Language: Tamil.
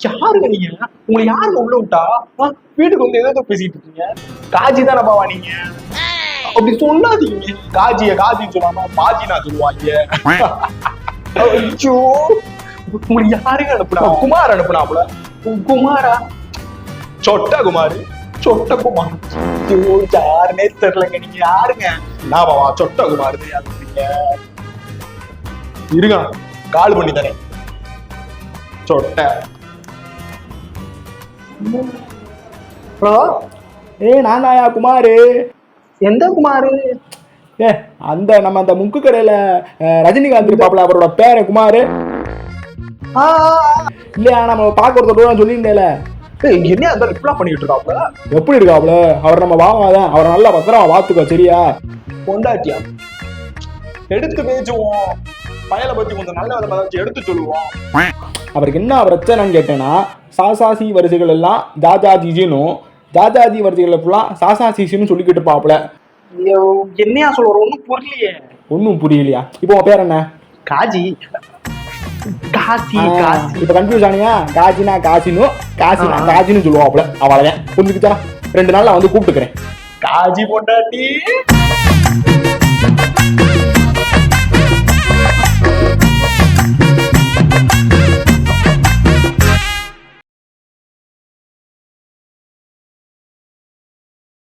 யாருங்க நீங்க? உங்களை யாருங்க உள்ள விட்டா? வீட்டுக்கு வந்து ஏதோ பேசிட்டு இருக்கீங்க. காஜி தானே பாவா நீங்க? அப்படி சொல்லாதீங்க. காஜின்னு சொல்லாம பாஜினா சொல்லுவாங்க. ஐயோ, உங்களை யாருங்க அனுப்புனா? குமார் அனுப்புனாப்புல. குமாரா? சொட்ட குமார். ஐயோ, யாருன்னே தெரியலங்க. நீங்க யாருங்க? நான் பாவா சொட்ட குமார் அனுப்புறீங்க. இருங்க, கால் பண்ணி தானே சொட்ட. ஹலோ, நான் தாயா குமாரு. எந்த குமாரு? அந்த நம்ம அந்த முக்கு கடையில ரஜினிகாந்த் இருப்பாப்ல, அவரோட பேரு குமாரு இல்லையா? நம்ம பார்க்க ஒருத்தர் சொல்லியிருந்தேல. என்ன அந்த ரிப்ளை பண்ணிட்டு இருக்காப்ல? எப்படி இருக்காப்ல? அவர் நம்ம வாவாதான், அவரை நல்லா பத்திரமா வாத்துக்கோ, சரியா? பொண்டாட்டியா? எடுத்து பேசுவோம். பயலை பத்தி கொஞ்சம் நல்ல விதமா ஏதாச்சும் எடுத்து சொல்லுவோம். அவருக்கு என்ன பிரச்சனைன்னு கேட்டேன்னா, சாசாசி வரிசைகள் எல்லாம் ஜாஜாஜிஜினும், ஜாஜாஜி வரிசைகள் ஃபுல்லாக சாசாசிசின்னு சொல்லிக்கிட்டு இருப்பாப்ல. என்னையா சொல்ற? ஒன்றும் புரியலையே. ஒன்றும் புரியலையா? இப்போ உன் பேர் என்ன? காஜி. காசி. இப்ப கன்ஃபியூஸ் ஆனியா? காஜினா காசினும், காசினா காஜின்னு சொல்லுவாப்ல. அவ்வளவுதான், புரிஞ்சுக்கிச்சா? 2 நாள்ல வந்து கூப்பிட்டுக்கிறேன். காஜி பொண்டாட்டி.